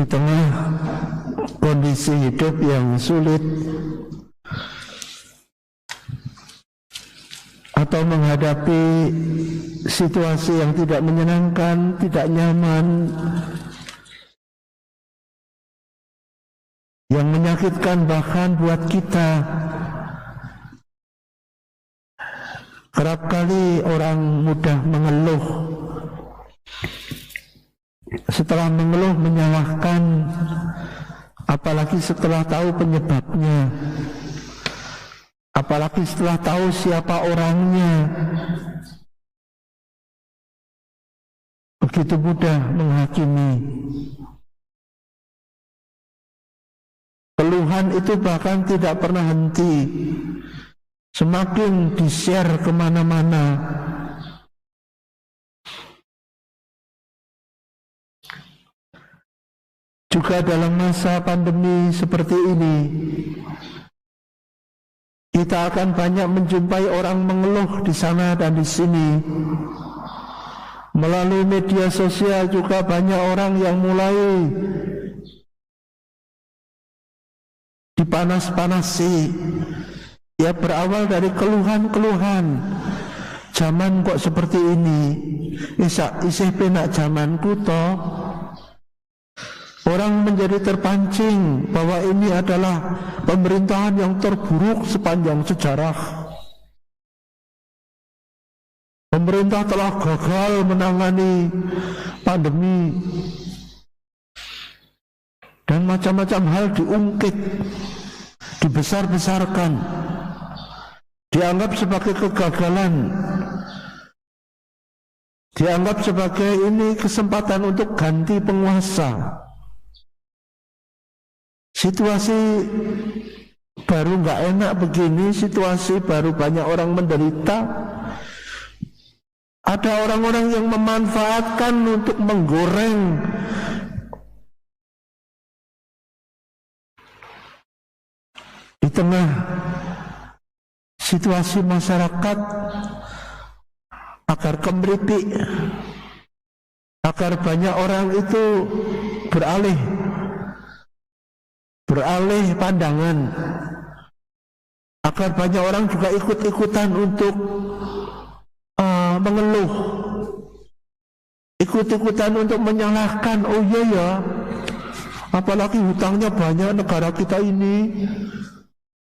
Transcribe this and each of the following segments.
Di tengah kondisi hidup yang sulit atau menghadapi situasi yang tidak menyenangkan, tidak nyaman, yang menyakitkan bahkan buat kita. Kerap kali orang mudah mengeluh, setelah mengeluh menyalahkan, apalagi setelah tahu penyebabnya, apalagi setelah tahu siapa orangnya. Begitu mudah menghakimi. Keluhan itu bahkan tidak pernah henti, semakin di-share kemana-mana. Juga dalam masa pandemi seperti ini, kita akan banyak menjumpai orang mengeluh di sana dan di sini. Melalui media sosial juga banyak orang yang mulai dipanas-panasi. Ya, berawal dari keluhan-keluhan. Zaman kok seperti ini, isih penak zamanku toh. Orang menjadi terpancing bahwa ini adalah pemerintahan yang terburuk sepanjang sejarah. Pemerintah telah gagal menangani pandemi dan macam-macam hal diungkit, dibesar-besarkan, dianggap sebagai kegagalan, dianggap sebagai ini kesempatan untuk ganti penguasa. Situasi baru nggak enak begini, situasi baru banyak orang menderita. Ada orang-orang yang memanfaatkan untuk menggoreng di tengah situasi masyarakat agar kemeripik, agar banyak orang itu beralih pandangan, agar banyak orang juga ikut-ikutan untuk mengeluh, ikut-ikutan untuk menyalahkan. Oh iya ya, apalagi hutangnya banyak negara kita ini,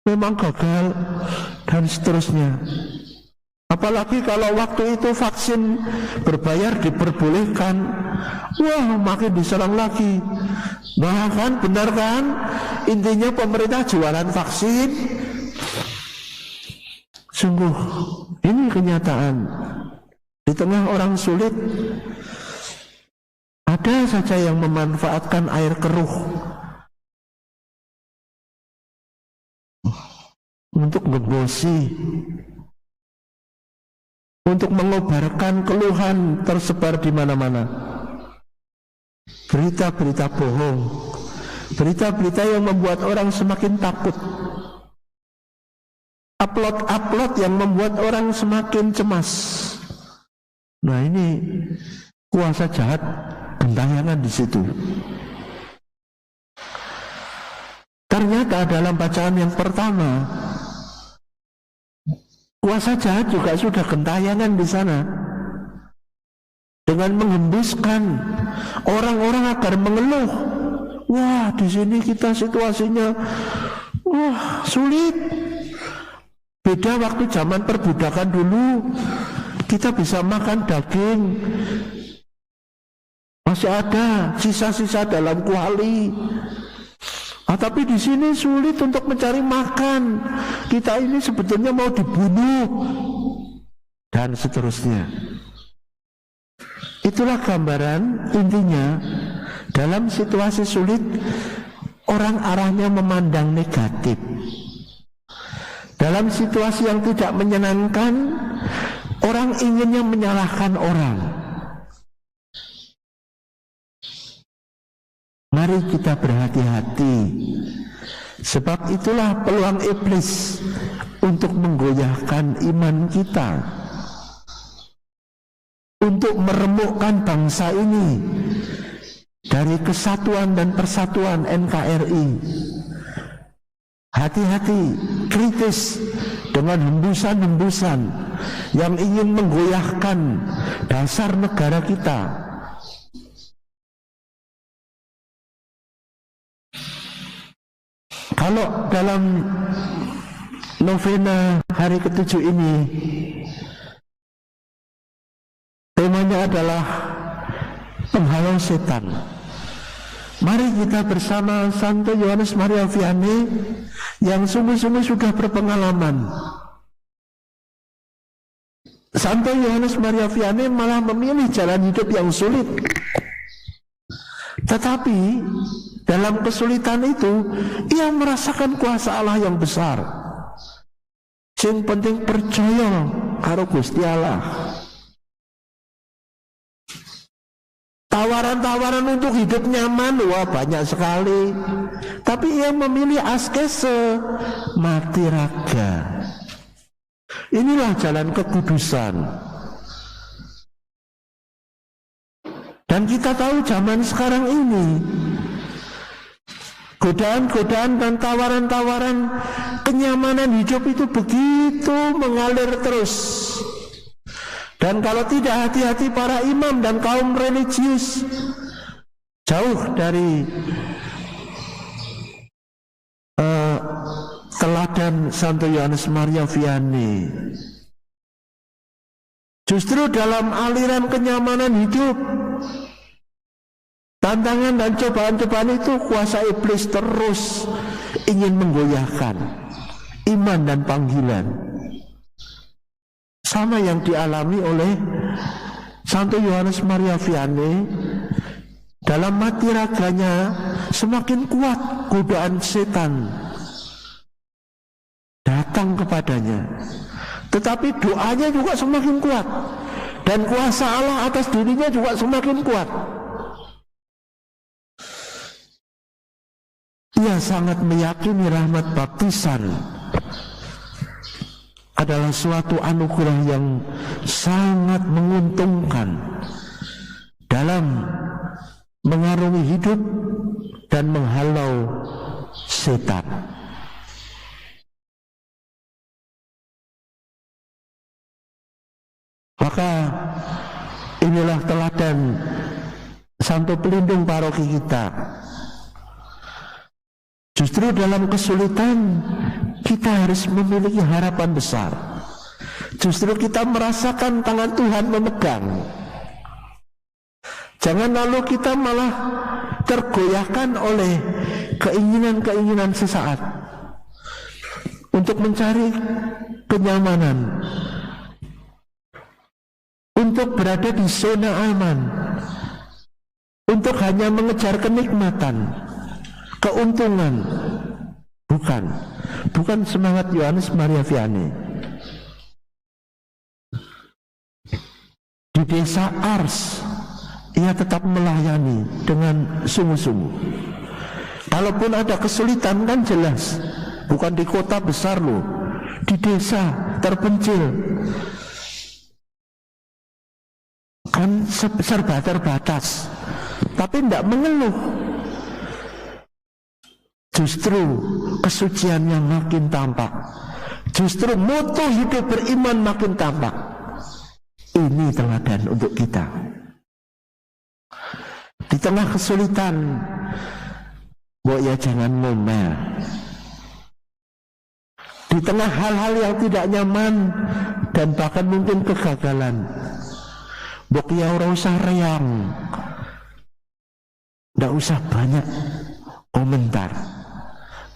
memang gagal dan seterusnya. Apalagi kalau waktu itu vaksin berbayar diperbolehkan, wah makin diserang lagi. Nah kan, benar kan? Intinya pemerintah jualan vaksin. Sungguh, ini kenyataan. Di tengah orang sulit, ada saja yang memanfaatkan air keruh untuk ngebosi, untuk mengobarkan keluhan tersebar di mana-mana. Berita-berita bohong, berita-berita yang membuat orang semakin takut, upload yang membuat orang semakin cemas. Nah ini kuasa jahat gentayangan di situ. Ternyata dalam bacaan yang pertama, kuasa jahat juga sudah gentayangan di sana dengan menghembuskan orang-orang agar mengeluh. Wah, di sini kita situasinya sulit. Beda waktu zaman perbudakan dulu, kita bisa makan daging, masih ada sisa-sisa dalam kuali. Tapi di sini sulit untuk mencari makan. Kita ini sebetulnya mau dibunuh dan seterusnya. Itulah gambaran intinya. Dalam situasi sulit, orang arahnya memandang negatif. Dalam situasi yang tidak menyenangkan, orang inginnya menyalahkan orang. Mari kita berhati-hati, sebab itulah peluang iblis untuk menggoyahkan iman kita, untuk meremukkan bangsa ini dari kesatuan dan persatuan NKRI. Hati-hati, kritis dengan hembusan-hembusan yang ingin menggoyahkan dasar negara kita. Kalau dalam novena hari ke-7 ini temanya adalah penghalau setan, mari kita bersama Santo Yohanes Maria Vianney yang sungguh-sungguh sudah berpengalaman. Santo Yohanes Maria Vianney malah memilih jalan hidup yang sulit, tetapi dalam kesulitan itu ia merasakan kuasa Allah yang besar. Sing penting percaya karo Gusti Allah. Tawaran-tawaran untuk hidup nyaman, wah banyak sekali. Tapi ia memilih askese, mati raga. Inilah jalan kekudusan. Dan kita tahu zaman sekarang ini, godaan-godaan dan tawaran-tawaran kenyamanan hidup itu begitu mengalir terus. Dan kalau tidak hati-hati para imam dan kaum religius, jauh dari teladan Santo Yohanes Maria Vianney. Justru dalam aliran kenyamanan hidup, tantangan dan cobaan-cobaan itu kuasa iblis terus ingin menggoyahkan iman dan panggilan. Sama yang dialami oleh Santo Yohanes Maria Vianney. Dalam mati raganya semakin kuat godaan setan datang kepadanya, tetapi doanya juga semakin kuat dan kuasa Allah atas dirinya juga semakin kuat. Ia sangat meyakini rahmat baptisan adalah suatu anugerah yang sangat menguntungkan dalam mengarungi hidup dan menghalau setan. Maka inilah teladan Santo Pelindung paroki kita. Justru dalam kesulitan kita harus memiliki harapan besar. Justru kita merasakan tangan Tuhan memegang. Jangan lalu kita malah tergoyahkan oleh keinginan-keinginan sesaat untuk mencari kenyamanan, untuk berada di zona aman, untuk hanya mengejar kenikmatan, keuntungan. Bukan semangat Yohanes Maria Vianney. Di desa Ars ia tetap melayani dengan sungguh-sungguh. Kalaupun ada kesulitan kan jelas, bukan di kota besar loh, di desa terpencil kan serba terbatas, tapi tidak mengeluh. Justru kesuciannya makin tampak, justru moto hidup beriman makin tampak. Ini teladan untuk kita. Di tengah kesulitan, ya jangan ngomel. Di tengah hal-hal yang tidak nyaman dan bahkan mungkin kegagalan, ya ora usah reang, ndak usah banyak komentar,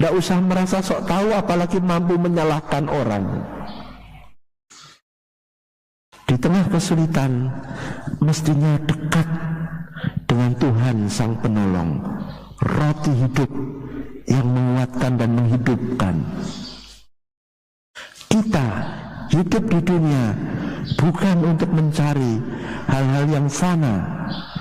ndak usah merasa sok tahu apalagi mampu menyalahkan orang. Di tengah kesulitan mestinya dekat dengan Tuhan Sang Penolong, roti hidup yang menguatkan dan menghidupkan. Kita hidup di dunia bukan untuk mencari hal-hal yang fana,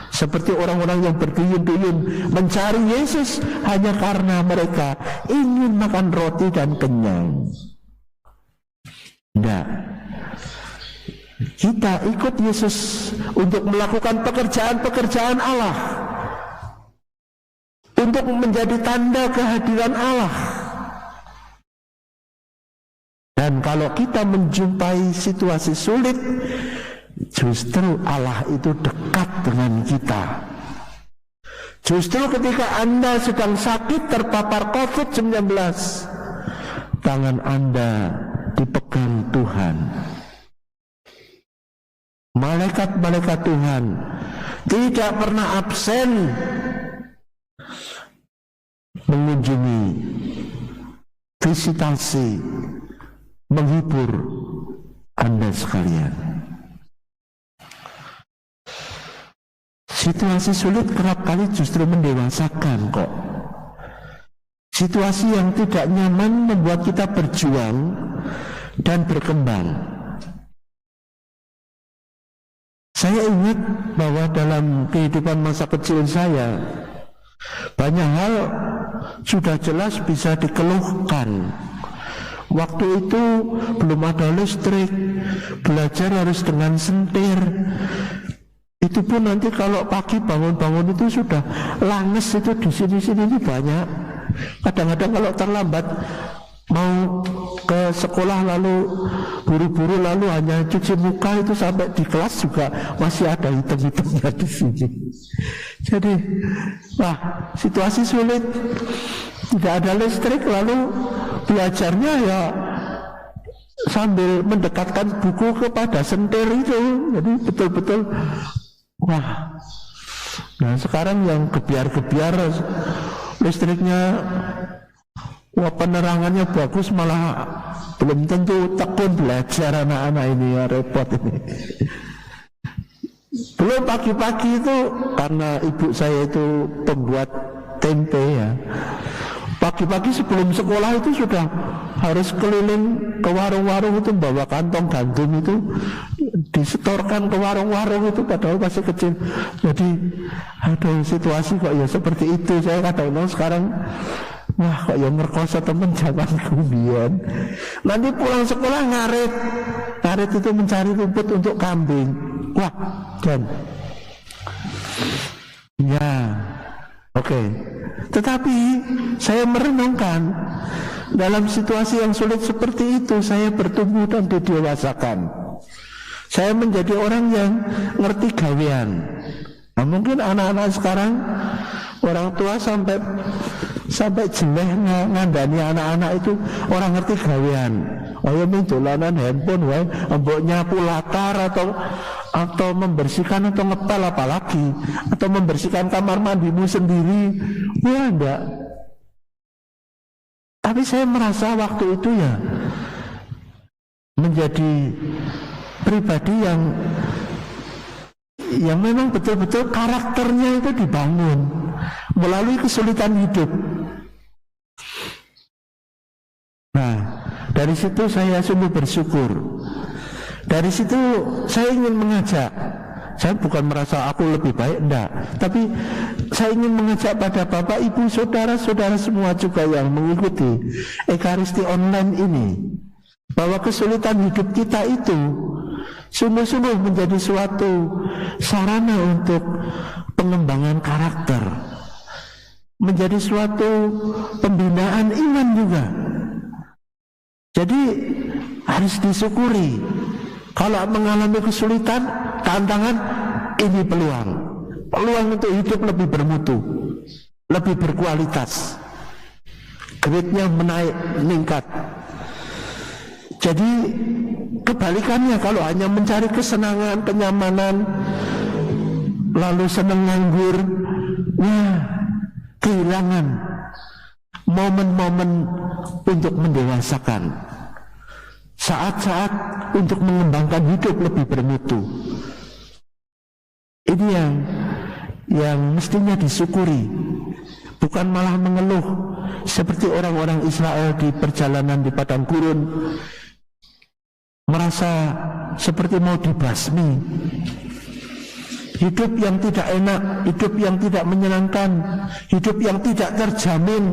seperti orang-orang yang berduyun-duyun mencari Yesus hanya karena mereka ingin makan roti dan kenyang. Tidak. Kita ikut Yesus untuk melakukan pekerjaan-pekerjaan Allah, untuk menjadi tanda kehadiran Allah. Dan kalau kita menjumpai situasi sulit, justru Allah itu dekat dengan kita. Justru ketika Anda sedang sakit terpapar COVID-19, tangan Anda dipegang Tuhan. Malaikat-malaikat Tuhan tidak pernah absen mengunjungi, visitasi, menghibur Anda sekalian. Situasi sulit kerap kali justru mendewasakan kok. Situasi yang tidak nyaman membuat kita berjuang dan berkembang. Saya ingat bahwa dalam kehidupan masa kecil saya, banyak hal sudah jelas bisa dikeluhkan. Waktu itu belum ada listrik, belajar harus dengan sentir. Itu pun nanti kalau pagi bangun-bangun itu sudah langes, itu di sini-sini banyak. Kadang-kadang kalau terlambat mau ke sekolah lalu buru-buru lalu hanya cuci muka, itu sampai di kelas juga masih ada hitam-hitamnya di sini. Jadi, wah, situasi sulit. Tidak ada listrik, lalu belajarnya ya sambil mendekatkan buku kepada sentir itu. Jadi betul-betul, wah. Nah sekarang yang gebiar-gebiar listriknya, wah penerangannya bagus, malah belum tentu tekun belajar anak-anak ini, ya repot ini. Belum pagi-pagi itu, karena ibu saya itu pembuat tempe ya, pagi-pagi sebelum sekolah itu sudah harus keliling ke warung-warung itu, bawa kantong gandum itu disetorkan ke warung-warung itu, padahal masih kecil. Jadi aduh, situasi kok ya seperti itu. Saya kadang-kadang sekarang, wah kok ya merkosa temen zaman kemudian. Nanti pulang sekolah ngarit itu mencari rumput untuk kambing. Wah, dan ya oke. Tetapi saya merenungkan, dalam situasi yang sulit seperti itu saya bertumbuh dan didewasakan. Saya menjadi orang yang ngerti gawean. Nah, mungkin anak-anak sekarang, orang tua sampai jeleh ngandani anak-anak itu orang ngerti gawean. Oh ya, dolanan handphone wae, mbok nyapu latar atau membersihkan atau ngepel apalagi, atau membersihkan kamar mandimu sendiri. Wah, enggak. Tapi saya merasa waktu itu ya menjadi pribadi yang memang betul-betul karakternya itu dibangun melalui kesulitan hidup. Nah, dari situ saya sungguh bersyukur. Dari situ saya ingin mengajak. Saya bukan merasa aku lebih baik, enggak. Tapi saya ingin mengajak pada Bapak, Ibu, Saudara-saudara semua juga yang mengikuti Ekaristi online ini, bahwa kesulitan hidup kita itu sungguh-sungguh menjadi suatu sarana untuk pengembangan karakter, menjadi suatu pembinaan iman juga. Jadi harus disyukuri. Kalau mengalami kesulitan, tantangan, ini peluang untuk hidup lebih bermutu, lebih berkualitas, grade-nya meningkat. Jadi kebalikannya, kalau hanya mencari kesenangan, kenyamanan, lalu senang nganggur, wah, kehilangan momen-momen untuk mendewasakan, saat-saat untuk mengembangkan hidup lebih bermutu. Ini yang mestinya disyukuri, bukan malah mengeluh seperti orang-orang Israel di perjalanan di padang gurun, merasa seperti mau dibasmi. Hidup yang tidak enak, hidup yang tidak menyenangkan, hidup yang tidak terjamin,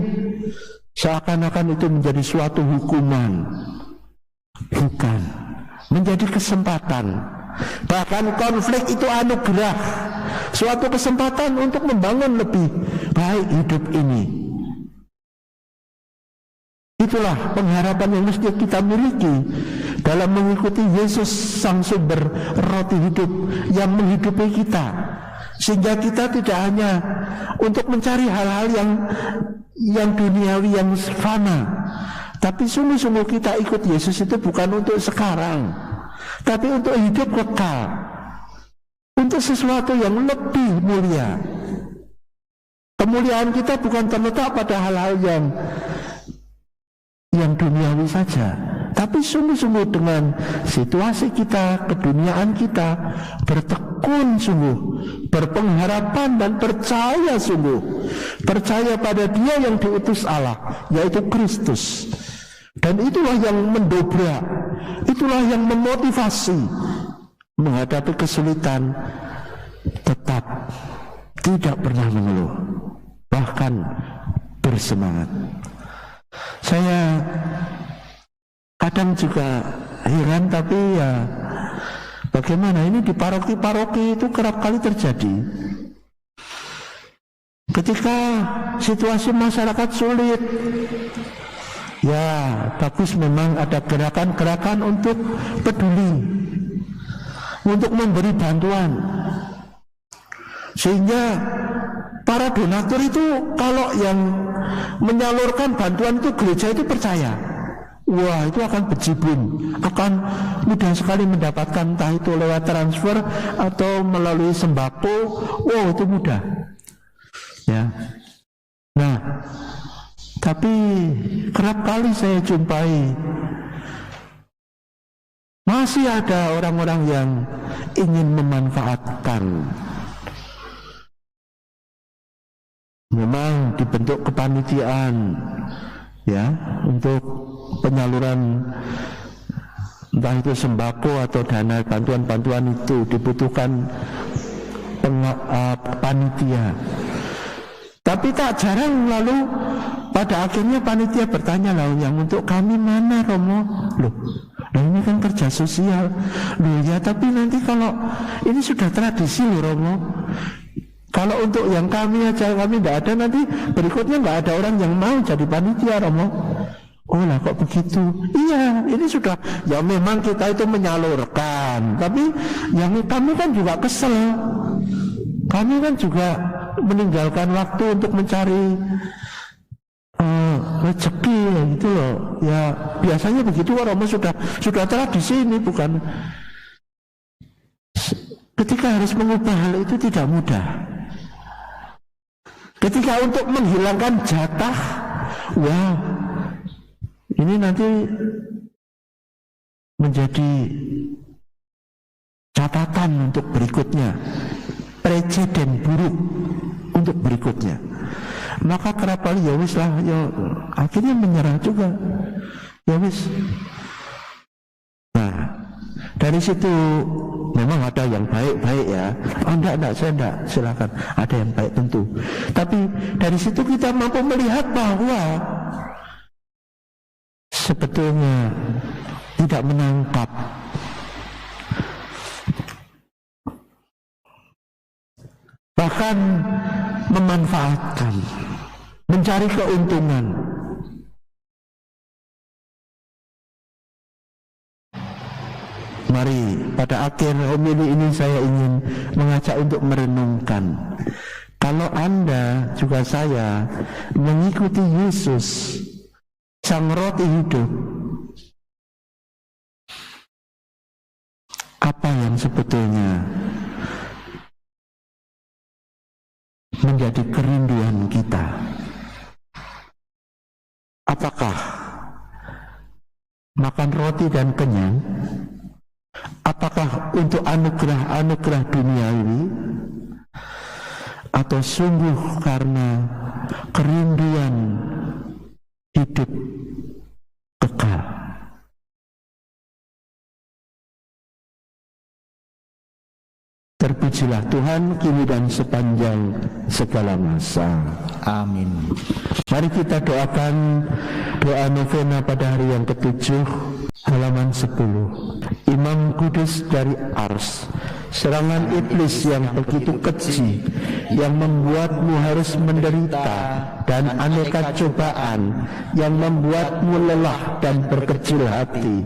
seakan-akan itu menjadi suatu hukuman. Bukan, menjadi kesempatan Bahkan konflik itu anugerah, suatu kesempatan untuk membangun lebih baik hidup ini. Itulah pengharapan yang mesti kita miliki dalam mengikuti Yesus sang sumber roti hidup yang menghidupi kita, sehingga kita tidak hanya untuk mencari hal-hal yang duniawi, yang fana, tapi sungguh-sungguh kita ikut Yesus itu bukan untuk sekarang, tapi untuk hidup kekal, untuk sesuatu yang lebih mulia. Kemuliaan kita bukan terletak pada hal-hal yang duniawi saja, tapi sungguh-sungguh dengan situasi kita, keduniaan kita, bertekun sungguh, berpengharapan dan percaya sungguh, percaya pada Dia yang diutus Allah, yaitu Kristus. Dan itulah yang mendobrak, itulah yang memotivasi menghadapi kesulitan, tetap tidak pernah mengeluh, bahkan bersemangat. Saya kadang juga heran, tapi ya bagaimana, ini di paroki-paroki itu kerap kali terjadi. Ketika situasi masyarakat sulit, ya bagus memang ada gerakan-gerakan untuk peduli, untuk memberi bantuan, sehingga para donatur itu kalau yang menyalurkan bantuan itu gereja itu percaya, wah itu akan bejibun, akan mudah sekali mendapatkan, entah itu lewat transfer atau melalui sembako, oh itu mudah ya. Nah, tapi kerap kali saya jumpai masih ada orang-orang yang ingin memanfaatkan. Memang dibentuk kepanitiaan ya untuk penyaluran entah itu sembako atau dana bantuan-bantuan, itu dibutuhkan panitia. Tapi tak jarang lalu pada akhirnya panitia bertanya, lah yang untuk kami mana Romo? Loh ini kan kerja sosial. Loh ya, tapi nanti kalau ini sudah tradisi loh Romo, kalau untuk yang kami aja, kami tidak ada, nanti berikutnya nggak ada orang yang mau jadi panitia Romo. Oh lah kok begitu? Iya, ini sudah, ya memang kita itu menyalurkan, tapi yang kami kan juga kesel, kami kan juga meninggalkan waktu untuk mencari rezeki gitu loh. Ya biasanya begitu Romo, sudah tradisi ini, bukan. Ketika harus mengubah hal itu tidak mudah. Ketika untuk menghilangkan jatah, wah ini nanti menjadi catatan untuk berikutnya, presiden buruk untuk berikutnya. Maka kerap kali ya wis lah, ya akhirnya menyerah juga, ya wis. Nah, dari situ memang ada yang baik-baik ya. Oh enggak, saya enggak, silakan. Ada yang baik tentu. Tapi dari situ kita mampu melihat bahwa sebetulnya tidak menangkap bahkan memanfaatkan, mencari keuntungan. Mari pada akhir homili ini saya ingin mengajak untuk merenungkan, kalau Anda juga saya mengikuti Yesus sang roti hidup, apa yang sebetulnya menjadi kerinduan kita? Apakah makan roti dan kenyang? Apakah untuk anugerah-anugerah duniawi, atau sungguh karena kerinduan hidup kekal? Terpujilah Tuhan kini dan sepanjang segala masa. Amin. Mari kita doakan doa novena pada hari yang ke-7, halaman 10. Imam Kudus dari Ars, serangan iblis yang begitu keji, yang membuatmu harus menderita, dan aneka cobaan yang membuatmu lelah dan berkecil hati,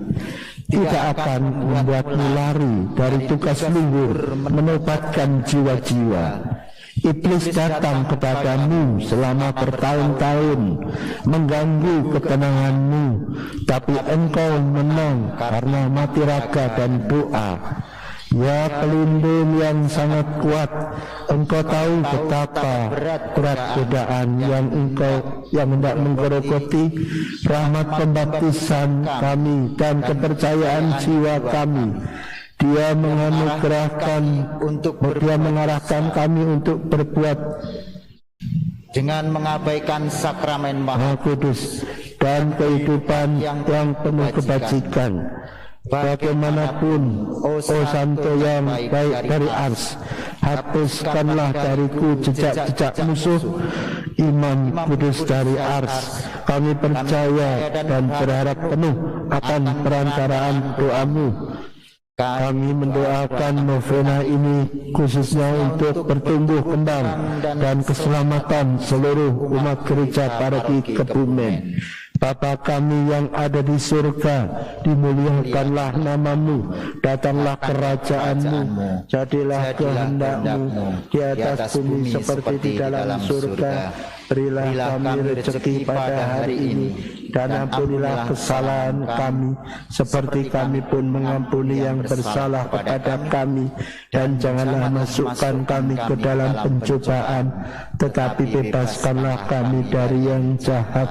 tidak akan membuatmu lari dari tugas luhur menobatkan jiwa-jiwa. Iblis datang kepadamu selama bertahun-tahun mengganggu ketenanganmu, tapi engkau menang karena mati raga dan doa. Ya pelindung yang sangat kuat, engkau tahu betapa berat godaan yang hendak menggerogoti rahmat pembaptisan kami dan kepercayaan jiwa kami. Dia mengarahkan kami untuk berbuat dengan mengabaikan sakramen Maha Kudus dan kehidupan yang penuh kebajikan. Bagaimanapun, oh Santo yang baik dari Ars, hapuskanlah dariku jejak-jejak musuh. Imam Kudus dari Ars, kami percaya dan berharap penuh akan perantaraan doamu. Kami mendoakan novena ini khususnya untuk bertumbuh kembang dan keselamatan seluruh umat gereja paroki Kebumen. Bapa kami yang ada di surga, dimuliakanlah namamu, datanglah kerajaanmu, jadilah kehendakmu di atas bumi seperti di dalam surga. Berilah kami rezeki pada hari ini, dan ampunilah kesalahan kami, seperti kami pun mengampuni yang bersalah kepada kami. Dan janganlah masukkan kami ke dalam pencobaan, tetapi bebaskanlah kami dari yang jahat.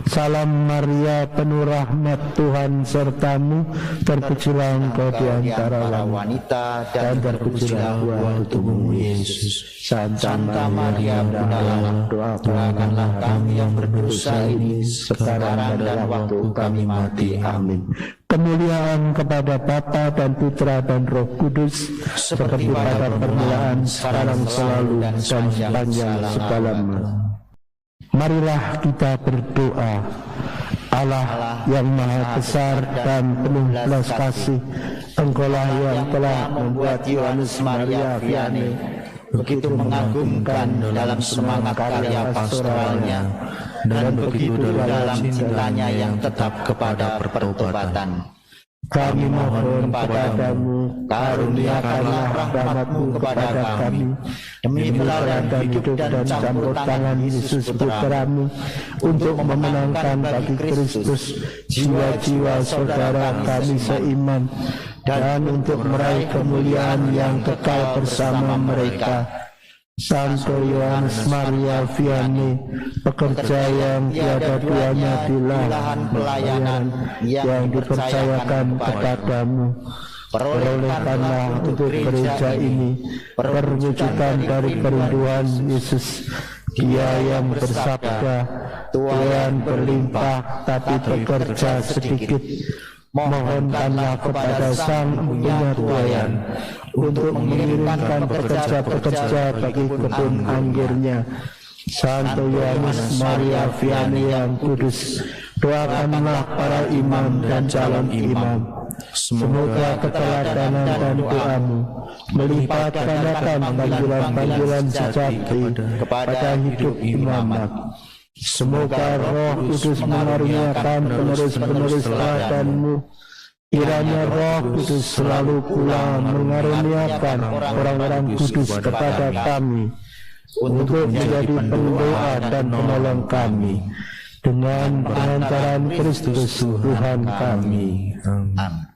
Salam Maria, penuh rahmat, Tuhan sertamu, terpujilah engkau di antara wanita, dan terpujilah buah tubuhmu Yesus. Santa Maria, Bunda Allah, doakanlah kami yang berdosa ini sekarang dan waktu kami mati. Amin. Kemuliaan kepada Bapa dan Putra dan Roh Kudus, seperti pada permulaan, sekarang, selalu, dan sepanjang segala masa. Marilah kita berdoa. Allah yang Maha Besar dan penuh belas kasih, Engkaulah yang telah membuat Yohanes Maria Vianney begitu mengagumkan dalam semangat karya pastoralnya, dan begitu dalam cintanya yang tetap kepada pertobatan. Kami mohon kepadamu, karuniakanlah rahmat-Mu kepada kami, demi teladan hidup dan campur tangan Yesus Putra-Mu, untuk memenangkan bagi Kristus jiwa-jiwa saudara kami seiman, dan untuk meraih kemuliaan yang kekal bersama mereka. Santo Yohanes Maria Vianney, pekerja yang tiada duanya di lahan pelayanan yang dipercayakan kepadamu, perolehkanlah untuk gereja ini perwujudan dari kerinduan Yesus. Dia yang bersabda, Tuhan berlimpah tapi bekerja sedikit. Mohonkanlah kepada Sang Punya Tuhan untuk mengirimkan pekerja-pekerja bagi kebun anggurnya. Santo Yohanes Maria Vianney yang kudus, doakanlah para imam dan calon imam. Semoga keteladanan dan doamu melipat gandakan panggilan-panggilan sejati kepada hidup imamat. Semoga Roh Kudus mengaruniakan penerus-penerus teladanmu. Kiranya Roh Kudus selalu pula mengaruniakan orang-orang kudus kepada kami, untuk menjadi pendoa dan penolong kami, dengan pengantaran Kristus Tuhan kami. Amin.